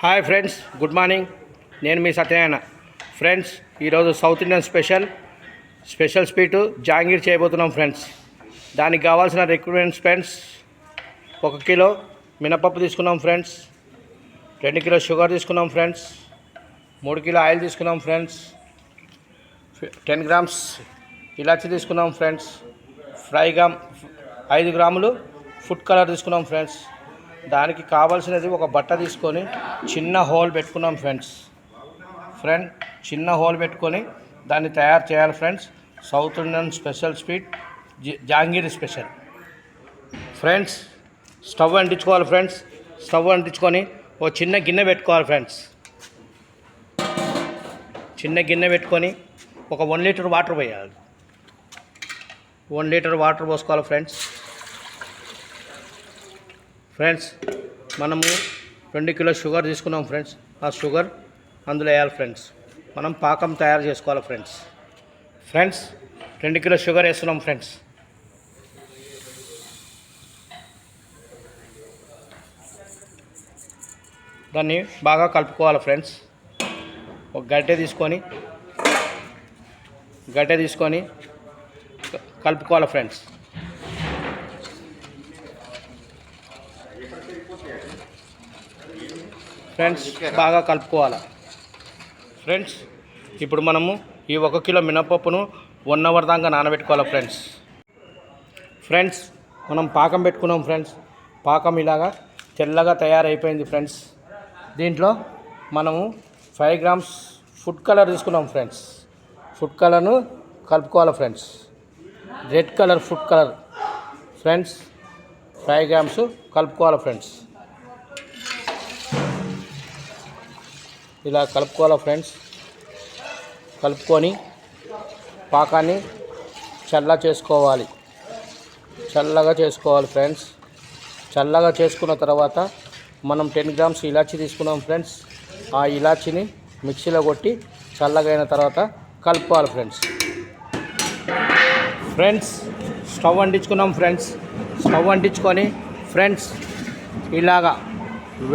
Hi friends, good morning. నేను మీ Satyanarayana. Friends, ఈరోజు south Indian special sweet Jangir చేయబోతున్నాం ఫ్రెండ్స్. దానికి కావాల్సిన రిక్వైర్మెంట్స్ ఫ్రెండ్స్, 1 కిలో మినపప్పు తీసుకున్నాం ఫ్రెండ్స్, 2 కిలో షుగర్ తీసుకున్నాం ఫ్రెండ్స్, 3 కిలో ఆయిల్ తీసుకున్నాం ఫ్రెండ్స్, 10 గ్రామ్స్ ఇలాచి తీసుకున్నాం ఫ్రెండ్స్, 5 గ్రాములు ఫుడ్ కలర్ తీసుకున్నాం ఫ్రెండ్స్. దానికి కావాల్సినది ఒక బట్ట తీసుకొని చిన్న హోల్ పెట్టుకున్నాం ఫ్రెండ్స్. చిన్న హోల్ పెట్టుకొని దాన్ని తయారు చేయాలి friends. South Indian special sweet jangiri special friends. Stove అంటించుకోవాలి ఫ్రెండ్స్. స్టవ్ అంటించుకొని ఓ చిన్న గిన్నె పెట్టుకోవాలి ఫ్రెండ్స్. చిన్న గిన్నె పెట్టుకొని ఒక 1 లీటర్ వాటర్ పోయాలి. 1 లీటర్ వాటర్ పోసుకోవాలి ఫ్రెండ్స్. మనము 2 కిలో షుగర్ తీసుకున్నాం ఫ్రెండ్స్. ఆ షుగర్ అందులో వేయాలి ఫ్రెండ్స్. మనం పాకం తయారు చేసుకోవాలి ఫ్రెండ్స్. 2 కిలో షుగర్ వేస్తున్నాం ఫ్రెండ్స్. దాన్ని బాగా కలుపుకోవాలి ఫ్రెండ్స్. ఒక గరిటె తీసుకొని కలుపుకోవాలి ఫ్రెండ్స్. బాగా కలుపుకోవాలి ఫ్రెండ్స్. ఇప్పుడు మనము ఈ 1 కిలో మినపప్పును 1 అవర్ దాకా నానబెట్టుకోవాలి ఫ్రెండ్స్. మనం పాకం పెట్టుకున్నాం ఫ్రెండ్స్. పాకం ఇలాగా తెల్లగా తయారైపోయింది ఫ్రెండ్స్. దీంట్లో మనము 5 గ్రామ్స్ ఫుడ్ కలర్ తీసుకున్నాం ఫ్రెండ్స్. ఫుడ్ కలర్ను కలుపుకోవాలి friends. Red colour food colour friends, 5 grams కలుపుకోవాలి ఫ్రెండ్స్. ఇలా కలుపుకోవాలి ఫ్రెండ్స్. కలుపుకొని పాకాన్ని చల్లగా చేసుకోవాలి ఫ్రెండ్స్. చల్లగా చేసుకున్న తర్వాత మనం 10 గ్రామ్స్ ఇలాచి తీసుకున్నాం ఫ్రెండ్స్. ఆ ఇలాచిని మిక్సీలో కొట్టి చల్లగైన తర్వాత కలుపుకోవాలి ఫ్రెండ్స్. స్టవ్ అంటించుకున్నాం ఫ్రెండ్స్. స్టవ్ అంటించుకొని ఫ్రెండ్స్ ఇలాగా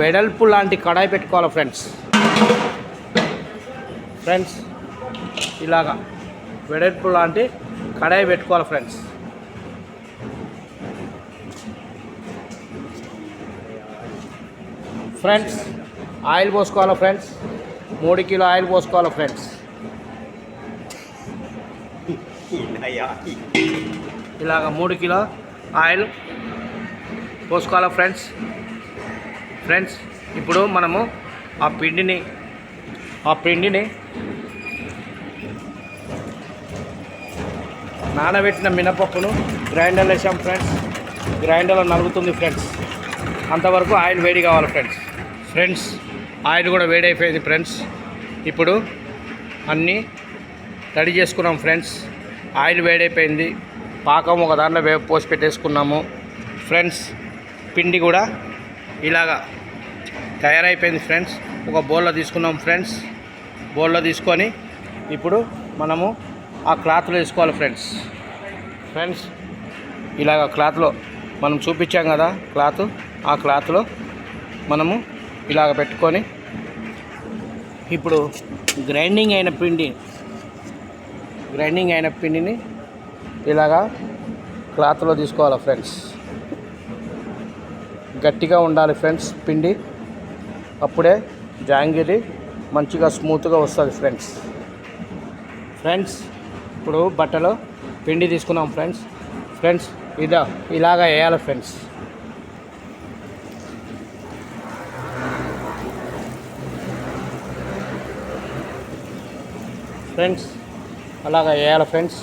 వెడల్పు లాంటి కడాయి పెట్టుకోవాలి ఫ్రెండ్స్. ఇలాగా వెడల్పు లాంటి కడాయి పెట్టుకోవాలి ఫ్రెండ్స్. ఆయిల్ పోసుకోవాలి ఫ్రెండ్స్. 3 కిలో ఆయిల్ పోసుకోవాలి ఫ్రెండ్స్. ఇలాగ 3 కిలో ఆయిల్ పోసుకోవాలి ఫ్రెండ్స్. ఇప్పుడు మనము ఆ పిండిని నానబెట్టిన మినపప్పును గ్రైండర్లో వేసాం ఫ్రెండ్స్. గ్రైండర్లో నలుగుతుంది ఫ్రెండ్స్. అంతవరకు ఆయిల్ వేడి కావాలి ఫ్రెండ్స్. ఆయిల్ కూడా వేడి అయిపోయింది ఫ్రెండ్స్. ఇప్పుడు అన్నీ రెడీ చేసుకున్నాం ఫ్రెండ్స్. ఆయిల్ వేడైపోయింది. పాకం ఒక దాంట్లో పోసి పెట్టేసుకున్నాము ఫ్రెండ్స్. పిండి కూడా ఇలాగా తయారైపోయింది ఫ్రెండ్స్. ఒక బౌల్లో తీసుకున్నాం ఫ్రెండ్స్. బౌల్లో తీసుకొని ఇప్పుడు మనము ఆ క్లాత్లో వేసుకోవాలి ఫ్రెండ్స్. ఇలాగ క్లాత్లో మనం చూపించాం కదా ఆ క్లాత్లో మనము ఇలాగ పెట్టుకొని ఇప్పుడు గ్రైండింగ్ అయిన పిండిని ఇలాగా క్లాత్లో తీసుకోవాలి ఫ్రెండ్స్. గట్టిగా ఉండాలి ఫ్రెండ్స్ పిండి. అప్పుడే జాంగీరి మంచిగా స్మూత్గా వస్తుంది ఫ్రెండ్స్. ఇప్పుడు బట్టలో పిండి తీసుకున్నాం ఫ్రెండ్స్. ఇలాగా వేయాలి ఫ్రెండ్స్. అలాగా వేయాలి ఫ్రెండ్స్.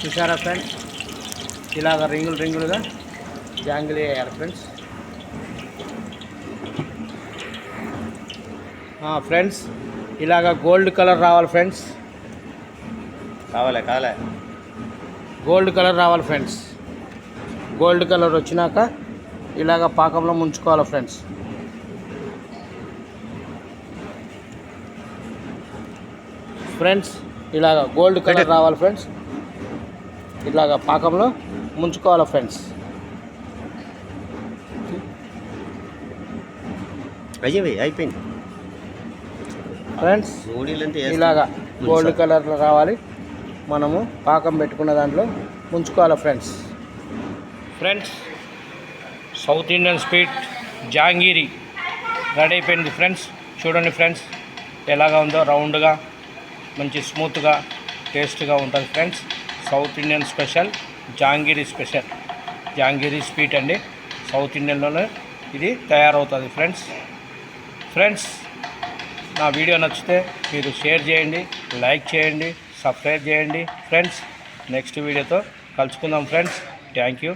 చూసారా ఫ్రెండ్స్? ఇలాగ రింగులుగా జాంగిలీ వేయాలి ఫ్రెండ్స్. ఇలాగ గోల్డ్ కలర్ రావాలి ఫ్రెండ్స్. గోల్డ్ కలర్ రావాలి ఫ్రెండ్స్. గోల్డ్ కలర్ వచ్చినాక ఇలాగ పాకంలో ముంచుకోవాలి ఫ్రెండ్స్. ఫ్రెండ్స్ ఇలాగ గోల్డ్ కలర్ రావాలి ఫ్రెండ్స్. ఇలాగ పాకంలో ముంచుకోవాలి ఫ్రెండ్స్. అయిపోయింది ఫ్రెండ్స్. ఇలాగా గోల్డ్ కలర్లో రావాలి. మనము పాకం పెట్టుకున్న దాంట్లో ముంచుకోవాలి friends. Friends south Indian sweet jangiri ready అయిపోయింది ఫ్రెండ్స్. చూడండి ఫ్రెండ్స్ ఎలాగా ఉందో, రౌండ్గా మంచి స్మూత్గా టేస్ట్గా ఉంటుంది friends. South Indian special jangiri jangiri sweet అండి. సౌత్ ఇండియన్లోనే ఇది తయారవుతుంది ఫ్రెండ్స్. ఫ్రెండ్స్ నా వీడియో నచ్చితే మీరు షేర్ చేయండి, లైక్ చేయండి, సబ్స్క్రైబ్ చేయండి ఫ్రెండ్స్. నెక్స్ట్ వీడియోతో కలుసుకుందాం ఫ్రెండ్స్. Thank you.